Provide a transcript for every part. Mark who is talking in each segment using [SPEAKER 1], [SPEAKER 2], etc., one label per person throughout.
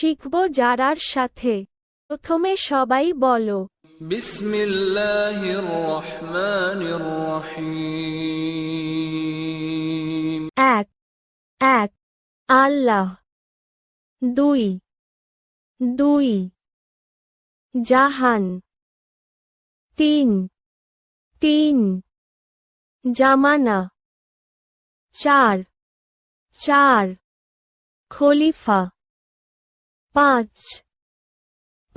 [SPEAKER 1] শিখব যারার সাথে। প্রথমে সবাই বলো,
[SPEAKER 2] বিসমিল্লাহির রহমানির রহিম।
[SPEAKER 1] এক এক আল্লাহ, দুই দুই জাহান, তিন তিন জামানা, চার চার খলিফা, পাঁচ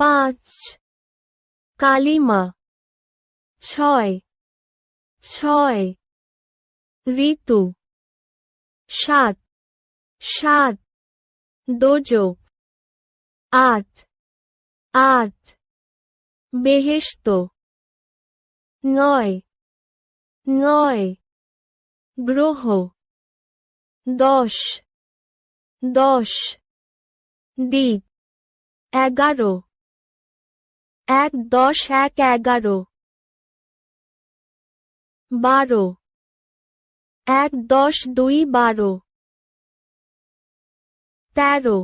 [SPEAKER 1] পাঁচ কালিমা, ছয় ছয় ঋতু, সাত সাত দোজখ, আট আট বেহেশত, নয় নয় গ্রহ, দশ দশ দিক, এগারো, এক দশ এক এগারো, বারো, এক দশ দুই বারো, তেরো,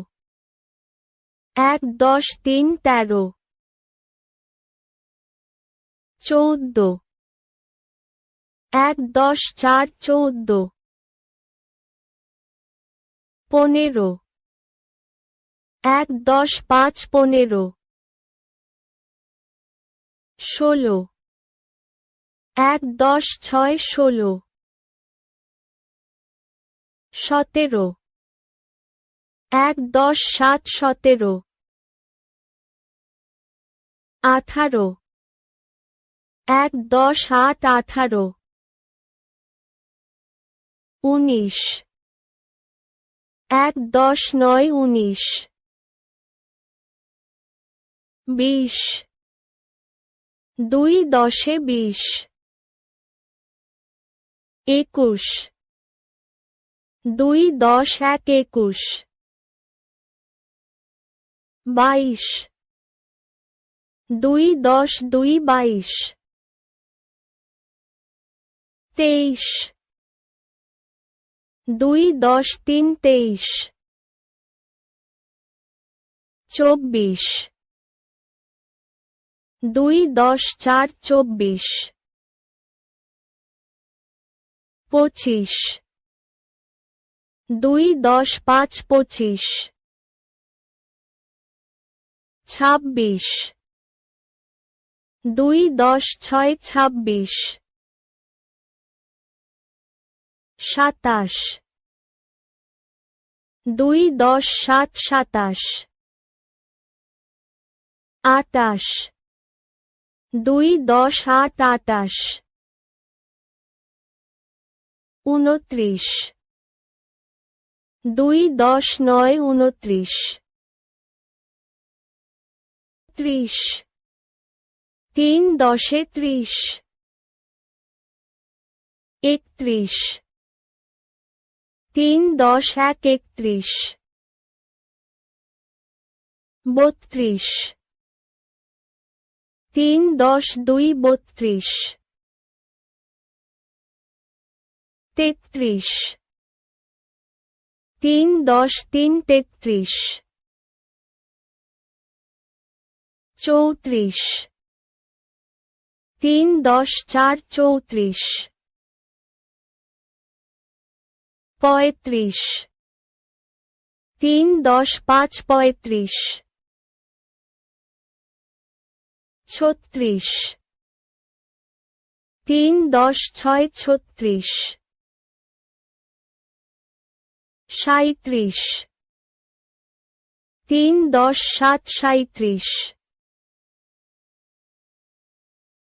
[SPEAKER 1] এক দশ তিন তেরো, চৌদ্দ, এক দশ চার চৌদ্দ, পনেরো, এক দশ পাঁচ পনেরো, ষোলো, এক দশ ছয় ষোলো, সতেরো, এক দশ সাত সতেরো, আঠারো, এক দশ আট আঠারো, উনিশ, এক দশ নয় উনিশ, বিশ, দুই দশে বিশ, একুশ, দুই দশ এক একুশ, বাইশ, দুই দশ দুই বাইশ, তেইশ, দুই দশ তিন তেইশ, চব্বিশ, দুই দশ চার চব্বিশ, পঁচিশ, দুই দশ পাঁচ পঁচিশ, ছাব্বিশ, দুই দশ ছয় ছাব্বিশ, সাতাশ, দুই দশ সাত সাতাশ, আটাশ, দুই দশ আট আটাশ, উনত্রিশ, দুই দশ নয় উনত্রিশ, ত্রিশ, তিন দশে ত্রিশ, একত্রিশ, তিন দশ এক একত্রিশ, বত্রিশ, তিন দশ দুই বত্রিশ, তেত্রিশ, তিন দশ তিন তেত্রিশ, চৌত্রিশ, তিন দশ চার চৌত্রিশ, পঁয়ত্রিশ, তিন দশ পাঁচ পঁয়ত্রিশ, ছত্রিশ, তিন দশ ছয় ছত্রিশ, সাঁইত্রিশ, তিন দশ সাত সাঁইত্রিশ,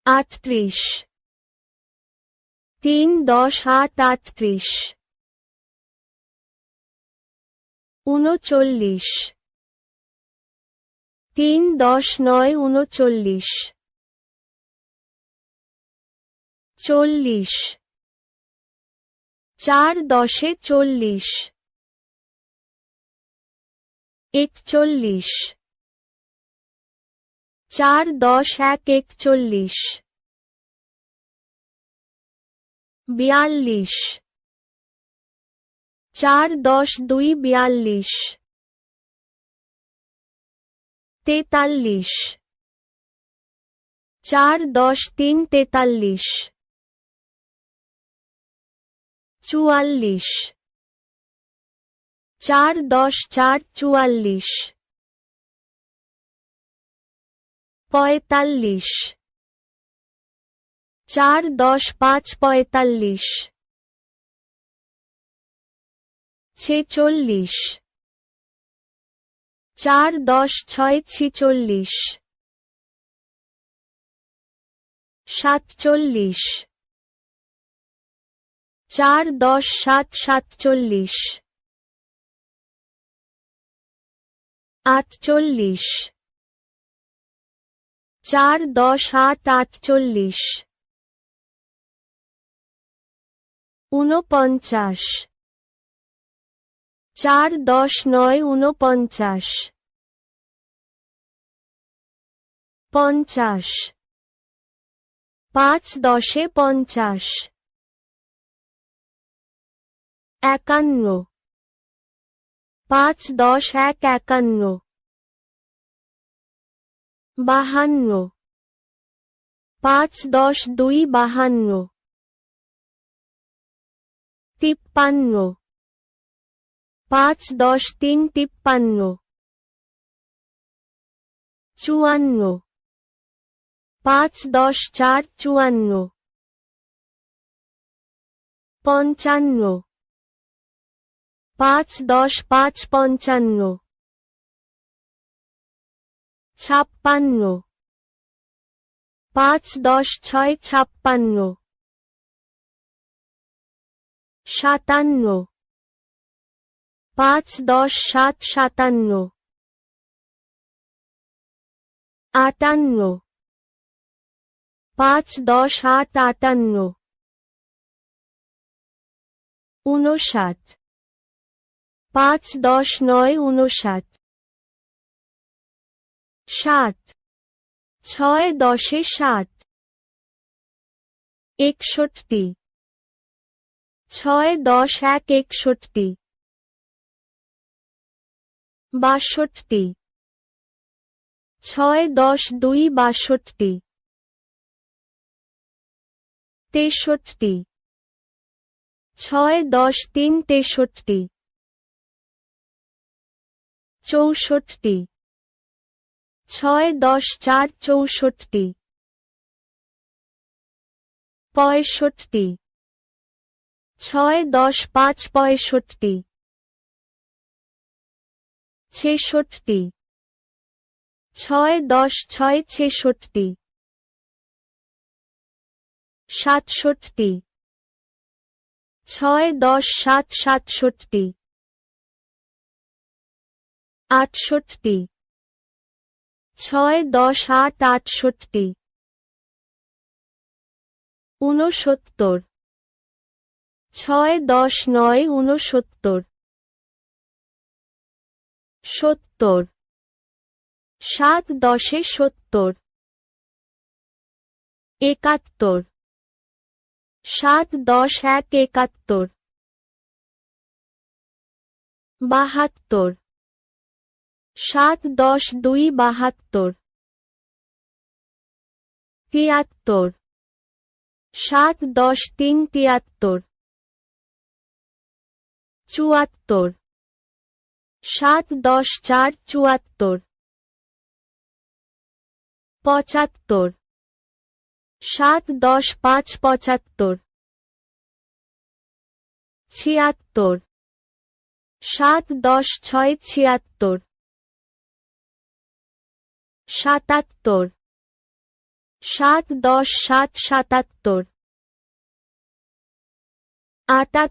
[SPEAKER 1] আটত্রিশ, তিন দশ আট আটত্রিশ, উনচল্লিশ, তিন দশ নয় উনচল্লিশ, চল্লিশ, চার দশে চল্লিশ, একচল্লিশ, চার দশ এক একচল্লিশ, বিয়াল্লিশ, চার দশ দুই বিয়াল্লিশ, 43 4 10 3 43 44 4 10 4 44 45 4 10 5 45 46 4 10 6 46 47 4 10 7 47 48 4 10 8 48 49 4 10 9 49 50 5 10 50 51 5 10 1 51 52 5 10 2 52 53 5 10 3 53 54 5 10 4 54 55 5 10 5 55 56 5 10 6 56 57 5 10 7 57 58 5 10 8 58 59 5 10 9 59 60 6 10 60 61 6 10 1 61 62 6 10 2 62 63 6 10 3 63 64 6 10 4 64 65 6 10 5 65 66 6 10 6 66 67 6 10 7 67 68 6 10 8 68 69 6 10 9 69 70 7 10 70 71 7 10 1 71 72 7 10 2 72 73 7 10 3 73 74 7 10 4 74 75 7 10 5 75 76 7 10 6 76 77 7 10 7 77 78 7 10 8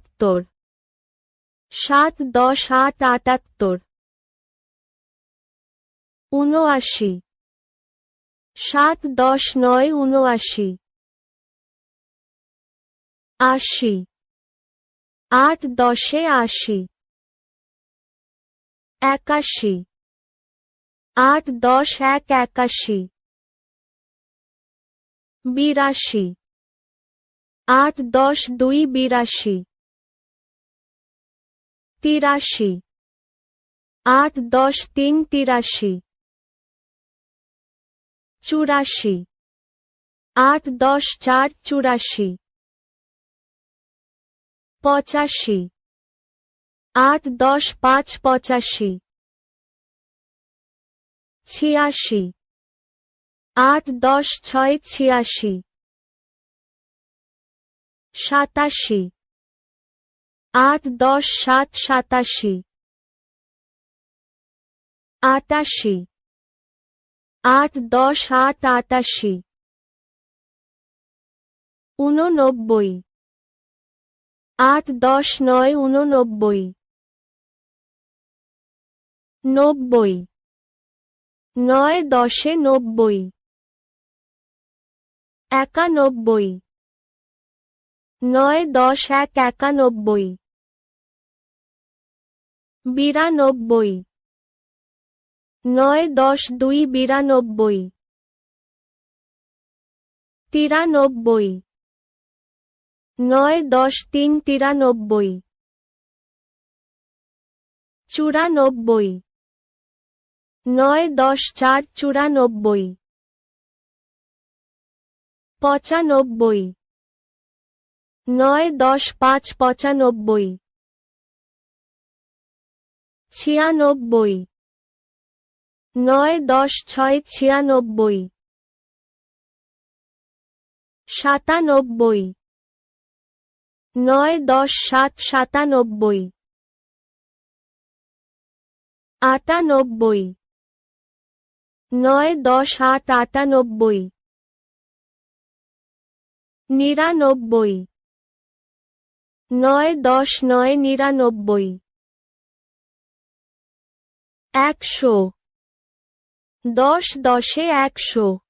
[SPEAKER 1] 78 79 7 10 9 79 80 8 10 80 81 8 10 1 81 82 8 10 2 82 83 8 10 3 83 চুরাশি ৮ ১০ ৪ চুরাশি পঁচাশি ৮ ১০ ৫ পঁচাশি ছিয়াশি ৮ ১০ ৬ ছিয়াশি সাতাশি ৮ ১০ ৭ সাতাশি আটাশি ৮ ১০ ৮ আটাশি ঊননব্বই ৮ ১০ ৯ ঊননব্বই নব্বই ৯ ১০ নব্বই একানব্বই ৯ ১০ ১ একানব্বই বিরানব্বই ৯ ১০ ২ বিরানব্বই তিরানব্বই ৯ ১০ ৩ তিরানব্বই চুরানব্বই ৯ ১০ ৪ চুরানব্বই পঁচানব্বই ৯ ১০ ৫ পঁচানব্বই ছিয়ানব্বই ৯ ১০ ৬ ছিয়ানব্বই সাতানব্বই ৯ ১০ ৭ সাতানব্বই আটানব্বই ৯ ১০ ৮ আটানব্বই নিরানব্বই ৯ ১০ ৯ নিরানব্বই ১০০ ১০ ১০ ১০০